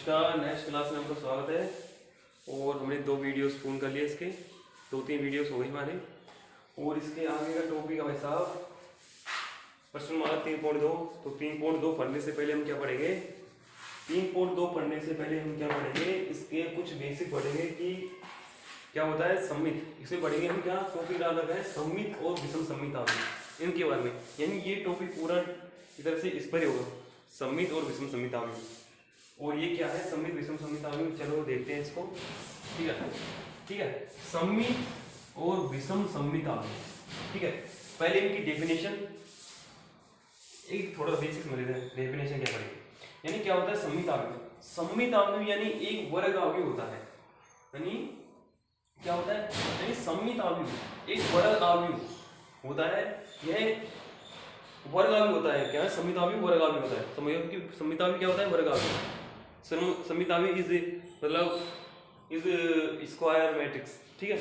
नमस्कार। Next class में आपका स्वागत है। और हमने 2 वीडियोस पूर्ण कर लिए, इसके 2-3 वीडियोस हो गई हमारे। और इसके आगे का टॉपिक है भाई साहब प्रश्न हमारा 3.2। तो 3.2 पढ़ने से पहले हम क्या पढ़ेंगे? 3.2 पढ़ने से पहले हम क्या पढ़ेंगे? इसके कुछ बेसिक पढ़ेंगे कि क्या होता है सममित। इसमें पढ़ेंगे हम क्या टॉपिक डाल रखा है, सममित और विषम सममित आव्यूह, इनके बारे में। यानी ये टॉपिक पूरा इधर से इस पर ही होगा, सममित और विषम सममित आव्यूह। और ये क्या है सममित विषम सममित आव्यूह? चलो देखते हैं इसको। ठीक है, सममित और विषम सममित आव्यूह। ठीक है, पहले इनकी डेफिनेशन एक थोड़ा बेसिक समझ लेते हैं। डेफिनेशन क्या पड़ेगी? यानी क्या होता है सममित आव्यूह? सममित आव्यूह यानी एक वर्ग आव्यूह होता है। यानी क्या होता है? यानी सममित आव्यूह एक वर्ग आव्यूह होता है। यह वर्ग आव्यूह होता है। क्या है? सममित आव्यूह वर्ग आव्यूह होता है। समझो कि सममित आव्यूह क्या होता है? वर्ग आव्यूह। सममित आव्यूह इज मतलब इज स्क्वायर मैट्रिक्स। ठीक है,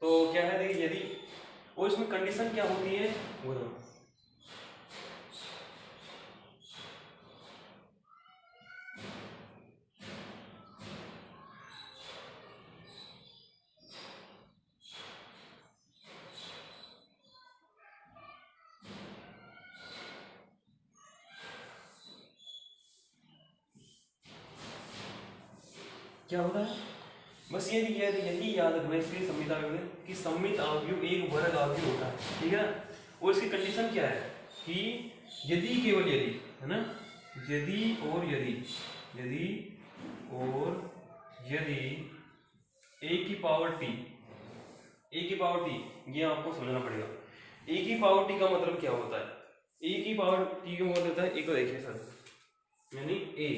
तो क्या है देखिए, यदि और इसमें कंडीशन क्या होती है वो क्या होता है? बस ये यही याद रखना इसलिए सममित आव्यूह कि सममित आव्यूह एक वर्ग आव्यूह होता है। ठीक है ना? और इसकी कंडीशन क्या है कि यदि केवल यदि, है ना, यदि और यदि a की पावर t, ये आपको समझना पड़ेगा। a की पावर t का मतलब क्या होता है? a की पावर t का मतलब होता है, एक तो देखिए सर, यानी a,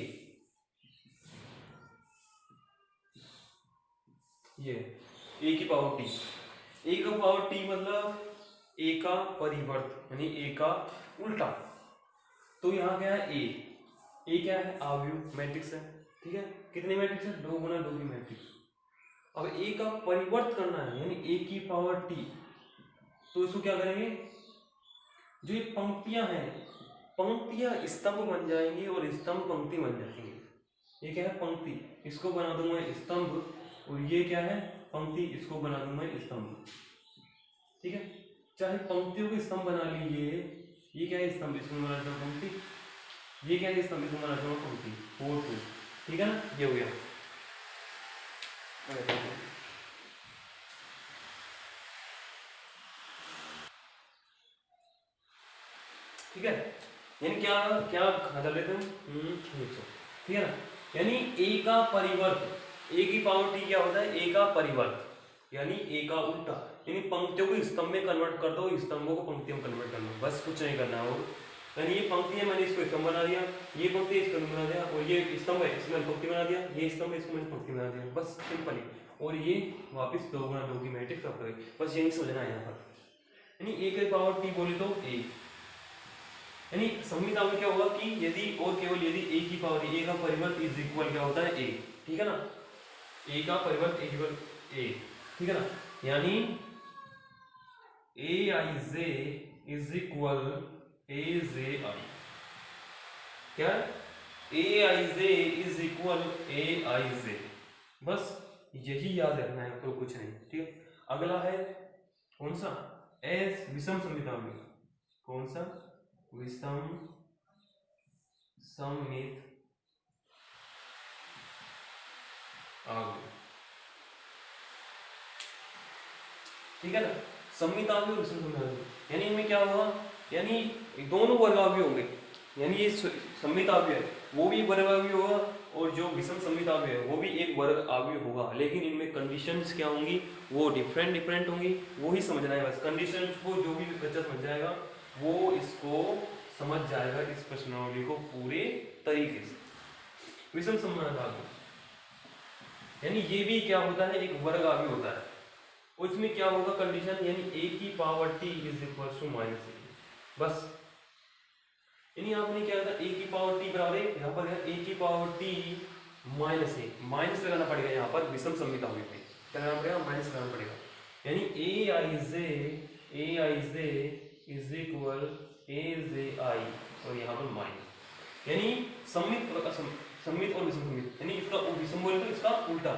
ये a की पावर t, a का पावर t मतलब a का परिवर्त यानी a का उल्टा। तो यहाँ क्या है? a क्या है? आव्यूह मैट्रिक्स है। ठीक है, कितने मैट्रिक्स है? 2 गुना 2 की मैट्रिक्स। अब a का परिवर्त करना है यानी a की पावर t, तो इसको क्या करेंगे? जो ये पंक्तियां हैं, पंक्तियां स्तंभ बन जाएंगी और स्तंभ पंक्ति बन जाएंगी। ये क्या है? पंक्ति, इसको बना दूंगा स्तंभ, और ये क्या है? पंक्ति, इसको बना दूंगा स्तंभ। ठीक है, चाहे पंक्तियों को स्तंभ बना लीजिए। ये क्या है? स्तंभ, इसको बना दूंगा पंक्ति। ये क्या है? स्तंभ, इसको बना दूंगा पंक्ति। 4 2। ठीक है ना, ये हो गया। ठीक है, यानी क्या क्या खा लेते हैं? ठीक है ना, यानी a का परिवर्त, a की पावर t क्या होता है? a का परिवर्त यानी a का उल्टा, यानी पंक्तियों को स्तंभ में कन्वर्ट कर दो, स्तंभों को पंक्तियों में कन्वर्ट कर दो, बस कुछ नहीं करना है। और यानी ये पंक्ति है, मैंने इसको स्तंभ बना दिया, ये पंक्ति इसको बना दिया, और ये स्तंभ है इसको मैंने पंक्ति बना दिया, ये स्तंभ है इसको मैंने पंक्ति बना दिया, बस सिंपल ही। और ये वापस 2 गुना 2 की मैट्रिक्स आप करें, बस यही समझना है यहाँ पर। यानी a की पावर t बोले तो a, यानी सममित आव्यूह क्या होगा कि यदि और केवल यदि a की पावर a का परिवर्त इज इक्वल क्या होता है? a। ठीक है ना, a का परिवर्त इक्वल a। ठीक है ना, यानी aij इज इक्वल aj। क्या? aij इज इक्वल aij, बस यही याद रखना है, तो कुछ नहीं। ठीक है, अगला है कौन सा? एस विषम सममित आव्यूह। कौन सा? विषम सममित आव्यूह। ठीक है ना, सममित आव्यूह विषम सममित आव्यूह, यानी इनमें क्या होगा? यानी दोनों वर्ग आव्यूह होंगे। यानी ये सममित आव्यूह है, वो भी वर्ग आव्यूह होगा, और जो विषम सममित आव्यूह है वो भी एक वर्ग आव्यूह होगा। लेकिन इनमें कंडीशंस क्या होंगी? वो डिफरेंट होंगी। वो ही समझना है बस। कंडीशंस को जो भी बच्चा समझ जाएगा वो इसको समझ जाएगा, इस प्रश्नावली को पूरे तरीके से। विषम सममित आव्यूह यानी ये भी क्या होता है? एक वर्ग आव्यूह होता है। उसमें क्या होगा कंडीशन? यानी a की power t is equal to minus a, बस। यानी आपने क्या था? a की पावर t बराबर है, यहाँ पर है a की power t minus a, minus लगाना पड़ेगा यहाँ पर विषम सममित आव्यूह पे। क्या लगाना पड़ेगा? माइनस लगाना पड़ेगा। यानी aij इज इक्वल aj और यहाँ पर माइनस। यानी सम्मित और सम्मित और विषम सम्मित, यानी इसका विषम बोले तो इसका उल्टा,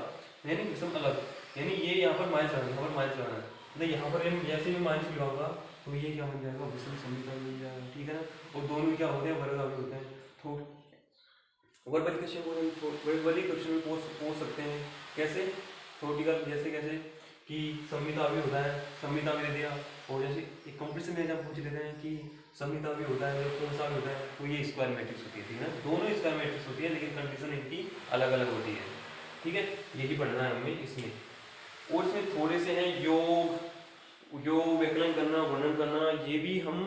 यानी विषम अलग, यानी ये यहाँ पर माइनस लगाना, यहाँ पर माइनस लगाना है, मतलब यहाँ पर जैसे भी माइनस लगाऊंगा तो ये क्या बन जाएगा, विषम सम्मित बन जाएगा, ठीक है ना। और दोनों क्या होते हैं, वर्ग होते हैं। तो वर्बली क्वेश्चन को हम वर्बली क्वेश्चन में पूछ सकते हैं, कैसे, थ्योरेटिकल, जैसे कैसे कि सम्मिता भी होता है, सम्मिता भी दे दिया, और जैसे एक कॉम्पिटिशन में जब पूछ लेते हैं कि सम्मिता भी होता है, कौन सा भी होता है, तो ये स्क्वायर मैट्रिक्स होती है, ठीक है ना। दोनों स्क्वायर मैट्रिक्स होती है, लेकिन कंडीशन इनकी अलग अलग होती है, ठीक है। यही पढ़ना है हमें इसमें। और इसमें थोड़े से हैं योग व्याकरण करना, वर्णन करना, ये भी हम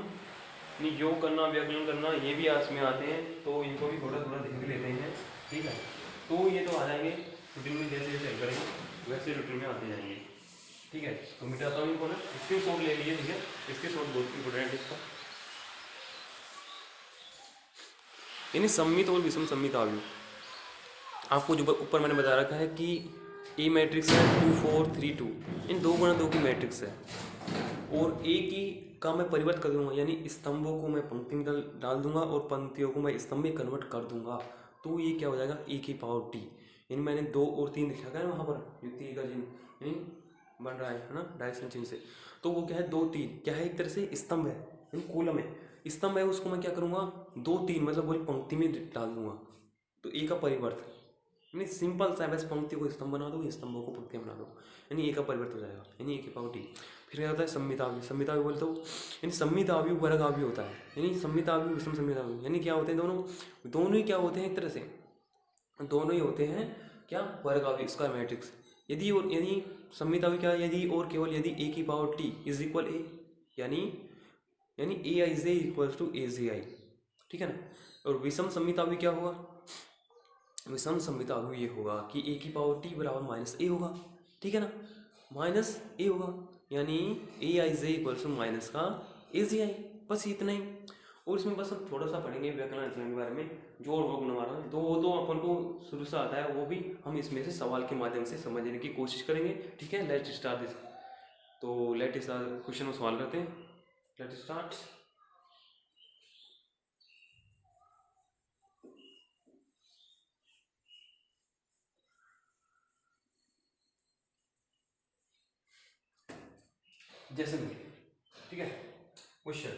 योग करना, व्याकरण करना, ये भी आज में आते हैं, तो इनको भी थोड़ा थोड़ा देख लेते हैं, ठीक है। तो ये तो आ जाएंगे रूटीन में, जैसे जैसे करेंगे वैसे रूटीन में आते जाएंगे, ठीक है। तो मिटाता हूँ इनको ना, इसके शॉट ले लीजिए, ठीक है, इसके शॉट बहुत इंपॉर्टेंट है इसका। यानी सम्मित और विषम सम्मित अवयव, आपको जो ऊपर मैंने बता रखा है कि ए मैट्रिक्स है 2 4 3 2, इन 2 गुणा 2 की मैट्रिक्स है, और ए की का मैं परिवर्त कर दूंगा, यानी स्तंभों को मैं पंक्ति में डाल दूंगा और पंक्तियों को मैं स्तंभ में कन्वर्ट कर दूंगा, तो ये क्या हो जाएगा, ए की पावर टी। यानी मैंने 2 और 3 लिखा है वहाँ पर युक्ति का चिन्ह यानी बन रहा है ना, डायरेक्शन चिन्ह से, तो वो क्या है 2 3 क्या है, एक तरह से स्तंभ है, यानी कॉलम है, स्तंभ है, उसको मैं क्या करूँगा 2 3 मतलब वही पंक्ति में डाल दूंगा, तो ए का परिवर्त, यानी सिंपल सा, बस पंक्ति को स्तंभ बना दो, स्तंभों को पंक्ति बना दो, यानी ए का परिवर्तन हो जाएगा, यानी ए की पावर टी। फिर क्या होता है सम्मितावयव, सम्मितावयव बोलते हो, यानी सम्मितावयव वर्गावयव होता है, यानी सम्मितावयव विषम सम्मितावयव, यानी क्या होते हैं दोनों ही क्या होते हैं, एक तरह से दोनों ही होते हैं क्या, वर्गावयव, स्क्वायर मैट्रिक्स। यदि सम्मितावयव क्या, यदि और केवल यदि ए की पावर टी इज इक्वल ए, यानी ए आई जे इक्वल्स टू ए जे आई, ठीक है ना। और विषम सम्मितावयव क्या होगा, विषम सम्मितावयव ये होगा कि ए की पावर टी बराबर माइनस ए होगा, ठीक है ना, माइनस ए होगा, यानी ए आई जे इक्वल्स टू माइनस का ए जे आई, बस इतना ही। और इसमें बस हम थोड़ा सा पढ़ेंगे व्याकरण के बारे में, जोड़ रोग निवारण, तो अपन को शुरू से आता है, वो भी हम इसमें से सवाल के माध्यम से समझने की कोशिश करेंगे, ठीक है। लेट्स स्टार्ट दिस, तो लेट्स स्टार्ट, क्वेश्चन में सवाल करते हैं, लेट्स स्टार्ट। जैसे भी, ठीक है, क्वेश्चन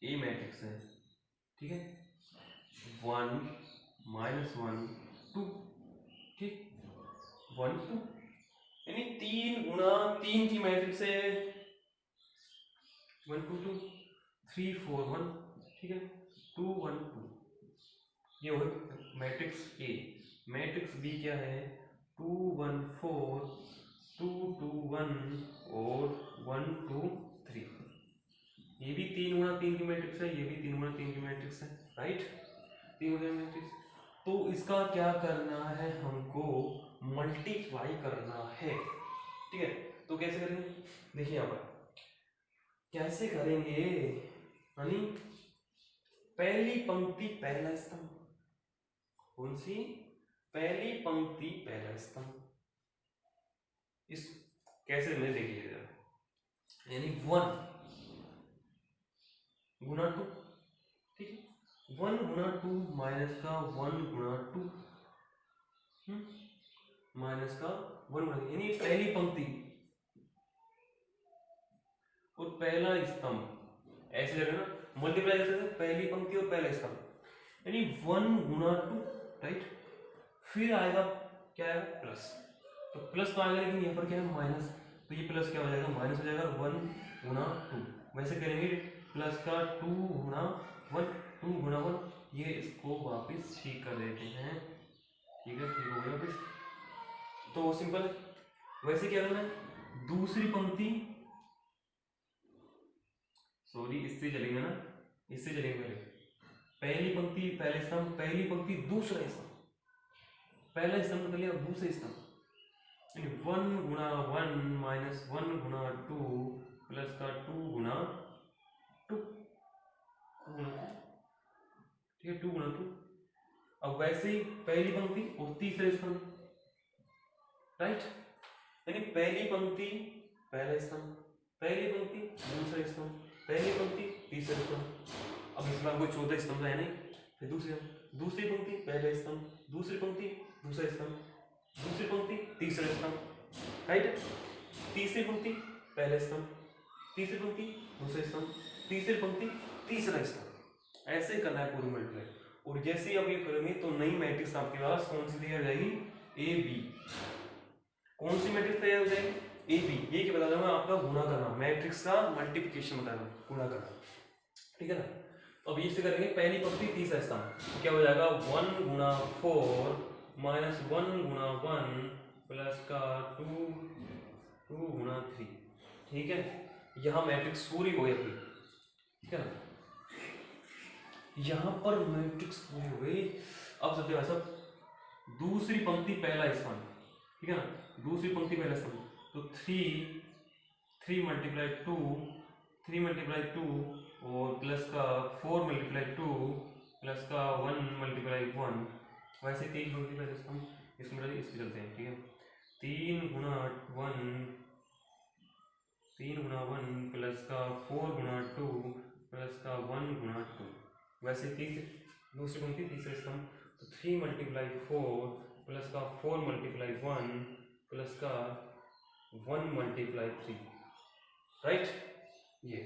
ए मैट्रिक्स है, ठीक है, 1 -1 2, ठीक, 1 2, यानी 3 गुणा 3 की मैट्रिक्स है, 1 2 2 3 4 1, ठीक है, 2 1 2, ये हो मैट्रिक्स ए। मैट्रिक्स बी क्या है, 2 1 4 2 2 1 और 1 2 3, ये भी 3 गुणा 3 की मैट्रिक्स है, ये भी 3 गुणा 3 की मैट्रिक्स है, राइट, 3 गुणा मैट्रिक्स। तो इसका क्या करना है, हमको मल्टीप्लाई करना है, ठीक है। तो कैसे करेंगे, देखिए यहाँ पर कैसे करेंगे, यानी पहली पंक्ति पहला स्तंभ, कौन सी, पहली पंक्ति पहला स्तंभ, इस कैसे में देखिएगा, यानी 1 गुणा 2, ठीक है, 1 गुणा 2 माइनस का 1 गुणा 2, माइनस का 1 गुणा, यानी पहली पंक्ति और पहला स्तंभ, ऐसे जगह ना मल्टीप्लाई कर सकते हैं, पहली पंक्ति और पहला स्तंभ, यानी 1 गुणा 2, राइट, फिर आएगा क्या है प्लस, तो प्लस तो आएगा, लेकिन यहाँ पर क्या है माइनस, तो ये प्लस क्या हो जाएगा, माइनस हो जाएगा, 1 गुणा 2, वैसे करेंगे प्लस का 2 गुणा 1, 2 गुणा 1, ये इसको वापस ठीक कर देते हैं, ठीक है, ठीक हो गया वापस, तो सिंपल। वैसे क्या करना है, दूसरी पंक्ति, सॉरी इससे चलेंगे ना, इससे चलेंगे पहले, पहली पंक्ति पहले स्तंभ, पहली पंक्ति दूसरा स्तंभ, पहला स्तंभ कर लिया, दूसरे स्तंभ, 1 गुणा 1 माइनस 1 गुणा 2 प्लस का 2 गुणा 2, ठीक है, 2 गुणा 2। अब वैसे ही पहली पंक्ति और तीसरे स्तंभ, राइट, यानी पहली पंक्ति पहला स्तंभ, पहली पंक्ति दूसरा स्तंभ, पहली पंक्ति तीसरा स्तंभ। अब इसमें कोई चौथा स्तंभ है नहीं, फिर दूसरी पंक्ति पहले स्तंभ, दूसरी पंक्ति दूसरा स्तंभ, दूसरी पंक्ति तीसरा स्तंभ, राइट। तीसरी पंक्ति पहले स्तंभ, तीसरी पंक्ति दूसरे स्तंभ, तीसरी पंक्ति तीसरा स्तंभ, ऐसे करना है पूरी मल्टीप्लाई। और जैसे ही आप ये करेंगे तो नई मैट्रिक्स आपके पास कौन सी तैयार हो जाएगी, ए बी। कौन सी मैट्रिक्स तैयार हो जाएगी, ए बी। ये क्या बता रहा हूं, आपका गुणा करना, मैट्रिक्स का मल्टीप्लिकेशन बता रहा हूं, गुणा करना, ठीक है ना। तो अब इससे करेंगे पहली पंक्ति तीसरा स्तंभ, तो क्या हो जाएगा 1 गुणा 4 माइनस 1 गुणा 1 प्लस का 2 गुणा 3, ठीक है। यहाँ मैट्रिक्स पूरी हो गई अपनी, ठीक है ना, यहाँ पर मैट्रिक्स पूरी हो गई। अब सबसे भाई साहब दूसरी पंक्ति पहला स्तंभ, ठीक है ना, दूसरी पंक्ति पहला स्तंभ, तो 3 मल्टीप्लाई 2 और प्लस का 4 मल्टीप्लाई 2 प्लस का 1 मल्टीप्लाई 1, वैसे 3 पंक्ति पहले स्तंभ, इसको मतलब इस पे चलते हैं, ठीक है। 3 गुणा 1 प्लस का 4 गुणा 2 प्लस का 1 गुणा 2, वैसे दूसरी पंक्ति तीसरे स्तंभ, तो 3 मल्टीप्लाई 4 प्लस का 4 मल्टीप्लाई 1 प्लस का 1 मल्टीप्लाई 3, राइट। ये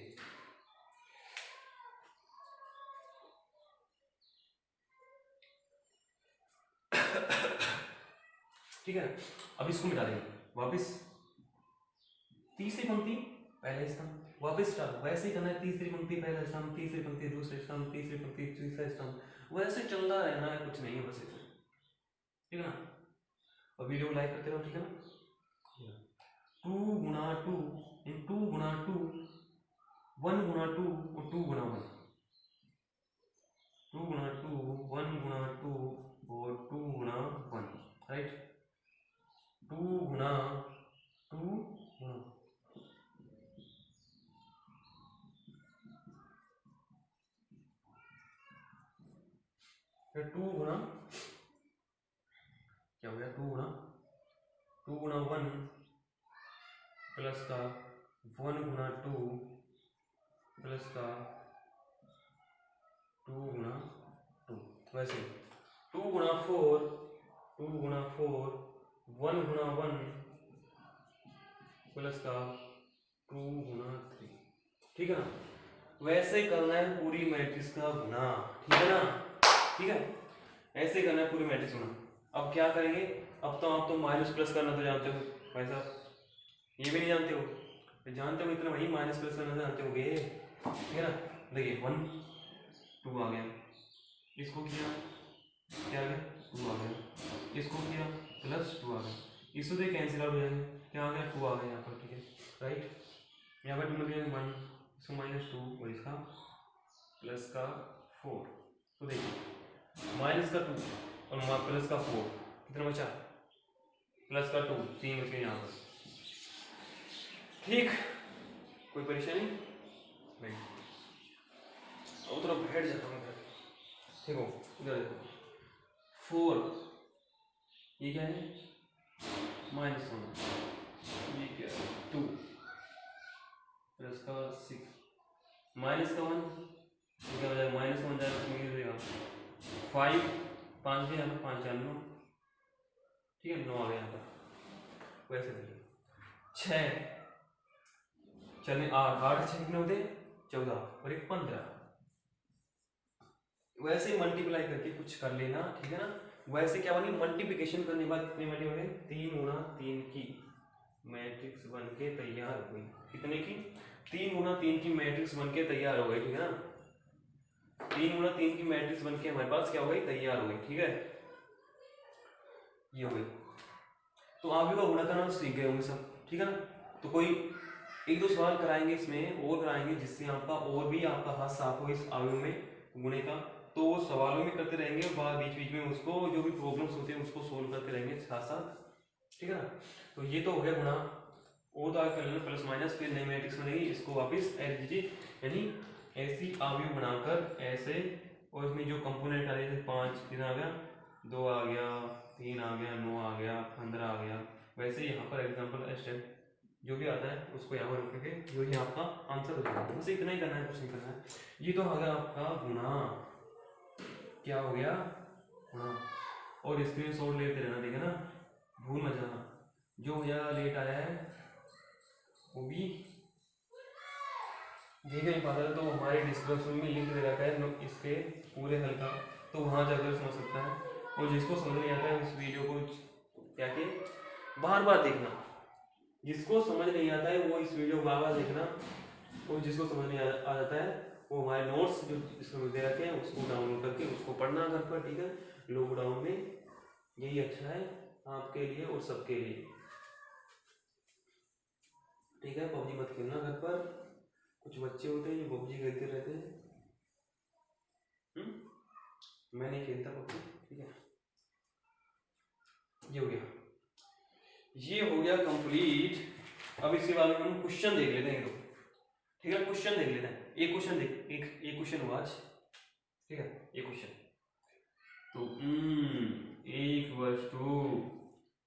ठीक है। अब इसको मिटा देंगे वापस, तीसरी पंक्ति पहले स्तंभ, वापस स्टार्ट, वैसे ही करना है, तीसरी पंक्ति पहला स्तंभ, तीसरी पंक्ति दूसरे स्तंभ, तीसरी पंक्ति तीसरा स्तंभ, वैसे चलता रहना है, कुछ नहीं है बस, ठीक है ना। और वीडियो लाइक करते रहो, ठीक है ना। 2 गुणा 2 2 गुणा 2 1 गुणा 2 और 2 गुणा 1, 2 गुणा 2 1 गुणा 2 और 2 गुणा 1, राइट। 2 गुणा 2 गुणा 2 गुणा क्या हो गया, 2 गुणा 1 प्लस का 1 गुणा 2 प्लस का 2 गुणा 2, वैसे 2 गुणा 4 1 गुणा 1 प्लस का 2 गुणा 3, ठीक है ना। वैसे करना है पूरी मैट्रिक्स का गुणा, ठीक है ना, ठीक है, ऐसे करना है पूरी मैट्रिक्स गुणा। अब क्या करेंगे, अब तो आप तो माइनस प्लस करना तो जानते हो भाई साहब, ये भी नहीं जानते हो, जानते हो इतना वही माइनस प्लस करना जानते होगे, ठीक है ना। देखिए 1 2 आ गया, इसको किया क्या आ गया 2 आ गया, इसको किया प्लस 2 आ गया, इसको तो कैंसिल आउट हो जाएगा, क्या आ गया 2 आ गया यहाँ पर, ठीक है, राइट। यहाँ पर 2 में 1, इसको माइनस 2 और इसका प्लस का 4, तो देखिए माइनस का 2 और प्लस का 4 कितना बचा, प्लस का 2, 3 बच गए यहाँ पर, ठीक। कोई परेशानी नहीं, अब थोड़ा बैठ जाता हूँ, ठीक हो, इधर देखो 4, ये क्या है -1, ये क्या है 2 प्लस का 6 माइनस का 1, ये क्या हो जाएगा -1 जाएगा तो मिल जाएगा 5 5 भी यहाँ पर 5 4 9, ठीक है 9 आ गया यहाँ पर, वैसे देखिए 6 चलिए 8 6 कितने होते 14 और 1 15, वैसे मल्टीप्लाई करके कुछ कर लेना, ठीक है ना। वैसे क्या बनी, मल्टीप्लिकेशन करने के बाद कितने मल्टीप्लाई 3 गुणा 3 की मैट्रिक्स बन के तैयार हो गई, कितने की 3 गुणा 3 की मैट्रिक्स बन के तैयार हो गई, ठीक है ना। 3 गुणा 3 की मैट्रिक्स बन के हमारे पास क्या हो गई, तैयार हो गई, ठीक है, ये हो गई। तो आप भी गुणा करना सीख गए होंगे सब, ठीक है ना। तो कोई 1-2 सवाल कराएंगे इसमें और कराएंगे, जिससे आपका और भी आपका हाथ साफ हो इस आयु में गुणे का, तो वो सवालों में करते रहेंगे, बाद बीच बीच में उसको जो भी प्रॉब्लम्स होती है उसको सोल्व करते रहेंगे साथ साथ, ठीक है ना। तो ये तो हो गया गुणा, और तो आगे कर लेना प्लस माइनस, फिर नई मैट्रिक्स बनेगी, इसको वापस ऐड कीजिए, यानी ऐसी आयु बनाकर ऐसे, और इसमें जो कंपोनेंट आ रहे थे 5 कितना आ गया 2 आ गया, 3 आ गया, 9 आ गया, 15 आ गया, वैसे यहाँ पर एग्जाम्पल स्टेप जो भी आता है उसको यहाँ पर रखेंगे, जो ही आपका आंसर हो जाएगा। बस इतना ही करना है, कुछ नहीं करना है। ये तो आ गया आपका गुणा, क्या हो गया गुणा। और स्क्रीन शॉट लेते रहना, ठीक है ना, भूल मत जाना। जो भैया लेट आया है वो भी देख नहीं पाता है, तो हमारे डिस्क्रिप्शन में लिंक दे रखा है इसके पूरे हल का, तो वहाँ जाकर समझ सकता है। और जिसको समझ नहीं आता है इस वीडियो को क्या कि बार बार देखना, जिसको समझ नहीं आता है वो इस वीडियो को बार बार देखना, और जिसको समझ नहीं आ जाता है वो हमारे नोट्स जो इसमें दे रखे हैं उसको डाउनलोड करके उसको पढ़ना घर पर, ठीक है। लॉकडाउन में यही अच्छा है आपके लिए और सबके लिए, ठीक है। पबजी मत खेलना घर पर, कुछ बच्चे होते हैं जो पबजी खेलते रहते हैं। मैं नहीं खेलता पबजी, ठीक है। ये हो गया, ये हो गया कंप्लीट। अब इसके बाद में हम क्वेश्चन देख लेते हैं तो, ठीक है। क्वेश्चन देख लेते हैं, एक क्वेश्चन देख, एक क्वेश्चन हुआ आज, ठीक है। एक क्वेश्चन तो a =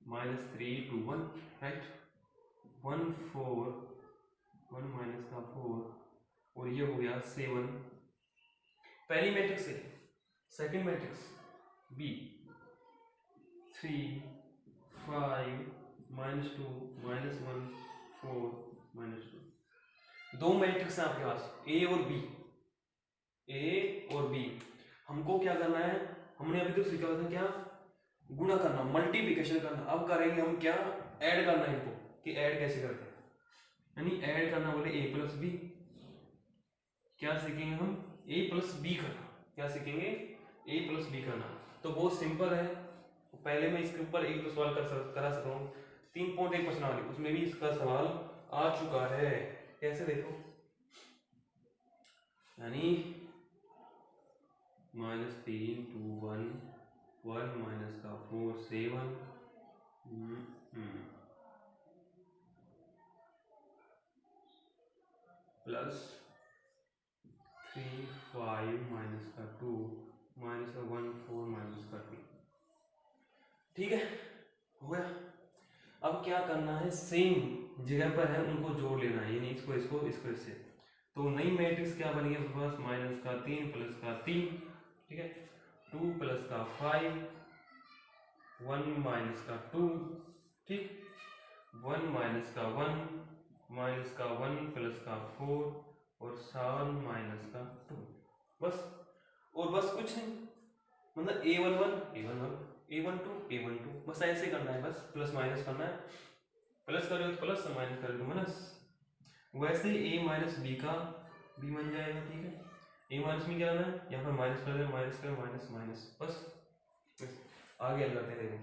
-3 to 1, राइट। 1 4 1 - 4 और ये हो गया 7। पहली मैट्रिक्स है, सेकंड मैट्रिक्स b 3 5 -2 -1 4 -2। दो मैट्रिक्स हैं आपके पास, ए और बी, ए और बी। हमको क्या करना है, हमने अभी तो सीखा था क्या, गुणा करना, मल्टीप्लिकेशन करना। अब करेंगे हम क्या, ऐड करना है इनको, कि ऐड कैसे करते हैं, यानी ऐड करना बोले a + b। क्या सीखेंगे हम, a + b करना। क्या सीखेंगे, a + b करना। तो बहुत सिंपल है, पहले मैं इसके ऊपर एक दो सवाल करा सकता हूँ। 3.1 प्रश्नावली, उसमें भी इसका सवाल आ चुका है। कैसे देखो, यानी -3 to 1 1 - 4 7 प्लस 3 5 -2 -1 4 -2, ठीक है। हो गया। अब क्या करना है, सेम जगह पर है उनको जोड़ लेना है, यानी इसको इसको इसको इससे। तो नई मैट्रिक्स क्या बनी है उसके पास, -3 + 3, ठीक है। 2 + 5 1 - 2, ठीक। 1 - 1 -1 + 4 और 7 - 2, बस। और बस कुछ नहीं, मतलब a11 a11 a12 a12, बस ऐसे करना है, बस प्लस माइनस करना है। प्लस करोगे तो प्लस, माइनस करोगे तो माइनस। वैसे ही a - b का b बन जाएगा, ठीक है। a- में क्या है, यहाँ पर माइनस कर देना, माइनस कर माइनस माइनस, बस आगे हल करते हैं।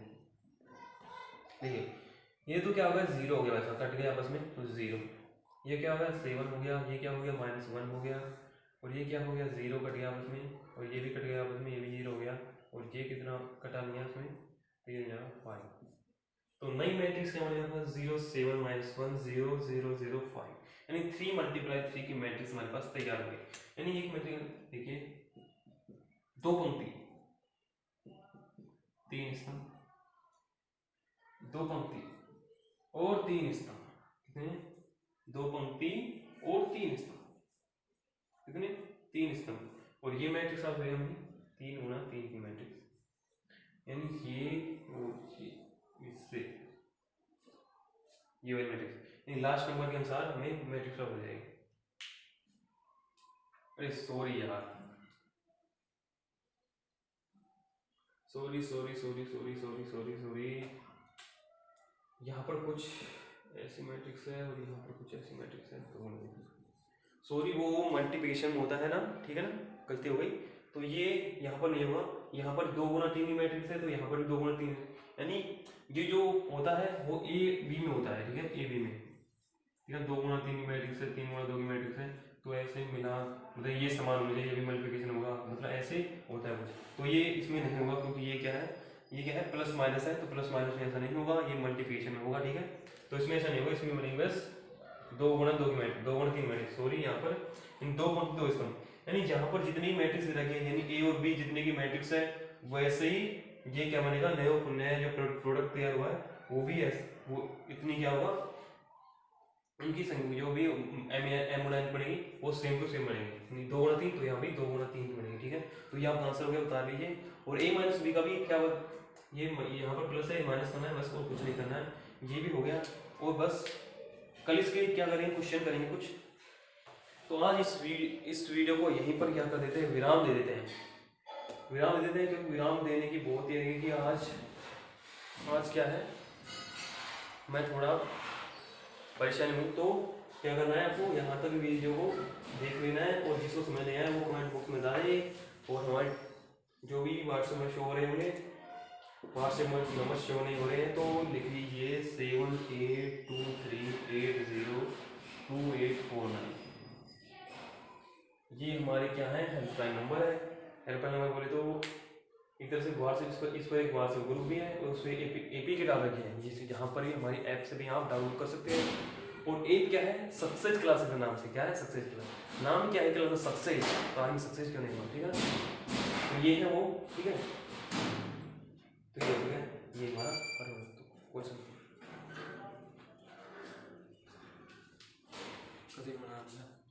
देखिए ये तो क्या होगा, 0 हो गया, वैसा कट गया आपस में तो 0। ये क्या होगा, 7 हो गया। ये क्या हो गया, -1 हो गया। और ये क्या हो गया, 0 कट गया आपस में, और ये भी कट गया आपस में, ये भी 0 हो गया। और ये कितना कटा लिया इसमें, तो ये जाएगा 5। तो नई मैट्रिक्स क्या बनेगा हमारे पास, 0 7 -1 0 0 0 5, यानी 3 × 3 की मैट्रिक्स हमारे पास तैयार हो गई। यानी एक मैट्रिक्स देखिए, 2 पंक्ति 3 स्तंभ, 2 पंक्ति और 3 स्तंभ, कितने, 2 पंक्ति और 3 स्तंभ, कितने, 3 स्तंभ। और ये मैट्रिक्स आप देखें हमने 3 × 3 की मैट्रिक्स, यानी ये और ये इससे ये वाली मैट्रिक्स, यानी लास्ट नंबर के अनुसार हमें मैट्रिक्स हो जाएगी। अरे सॉरी यार, सॉरी, यहाँ पर कुछ ऐसी मैट्रिक्स है और यहाँ पर कुछ ऐसी मैट्रिक्स है, तो सॉरी, वो मल्टीप्लिकेशन होता है ना, ठीक है ना, गलती हो गई। तो ये यहाँ पर नहीं होगा, यहाँ पर 2 × 3 की मैट्रिक्स है, तो यहाँ पर भी 2 × 3 है। यानी ये जो होता है वो a b में होता है, ठीक है, a b में, ठीक है। 2 × 3 की मैट्रिक्स है, 3 × 2 की मैट्रिक्स है, तो ऐसे मिला, मतलब ये समान होना चाहिए, ये भी मल्टीप्लिकेशन होगा, मतलब ऐसे होता है कुछ। तो ये इसमें नहीं होगा, क्योंकि ये क्या है, ये क्या है, प्लस माइनस है, तो प्लस माइनस में ऐसा नहीं होगा, ये मल्टीप्लिकेशन में होगा, ठीक है। तो इसमें ऐसा नहीं होगा, इसमें बनेगी बस 2 × 2 की मैट्रिक्स, 2 × 3 मैट्रिक्स, सॉरी, यहाँ पर इन 2 पंक्ति 2 स्तंभ, यानी जहाँ पर जितनी मैट्रिक्स रखी है, यानी a और b जितने की मैट्रिक्स है, वैसे ही ये क्या बनेगा, नया जो प्रोडक्ट तैयार हुआ है वो भी ऐसे, वो इतनी क्या होगा, उनकी संख्या जो भी एम लाइन पड़ेगी वो सेम टू सेम बनेगी, 2 गुणा 3 तो यहाँ भी 2 गुणा 3 बनेगी, ठीक है। तो ये आपका आंसर हो गया, बता लीजिए। और a माइनस बी का भी क्या, ये यहाँ पर प्लस है, माइनस करना है बस, और कुछ नहीं करना है, ये भी हो गया। और बस कल इसके क्या करेंगे, क्वेश्चन करेंगे कुछ। तो आज इस वीडियो को यहीं पर क्या कर देते हैं, विराम दे देते हैं, विराम दे देते हैं, क्योंकि विराम देने की बहुत ही है कि आज क्या है, मैं थोड़ा परेशान हूँ। तो क्या करना है आपको, यहाँ तक वीडियो को देख लेना है, और जिसको समझ नहीं आया वो कमेंट बॉक्स में डालें। और हमारे जो भी व्हाट्सएप में शो हो रहे होंगे, व्हाट्सएप में नंबर शो नहीं हो रहे हैं, तो लिख लीजिए 7823802849। ये हमारे क्या है, हेल्पलाइन नंबर है। हेल्पलाइन नंबर बोले तो एक तरह से व्हाट्सएप, इस पर एक व्हाट्सएप ग्रुप भी है, और उसमें एपी के डाल रखे हैं, जिससे जहाँ पर भी हमारी ऐप से भी आप डाउनलोड कर सकते हैं। और एक क्या है, सक्सेस क्लास के नाम से, क्या है सक्सेस क्लास, नाम क्या है क्लास का, सक्सेस, तो आदमी सक्सेस क्यों नहीं हुआ, ठीक है। तो ये है वो, ठीक है। तो ये हो गया, ये हमारा क्वेश्चन।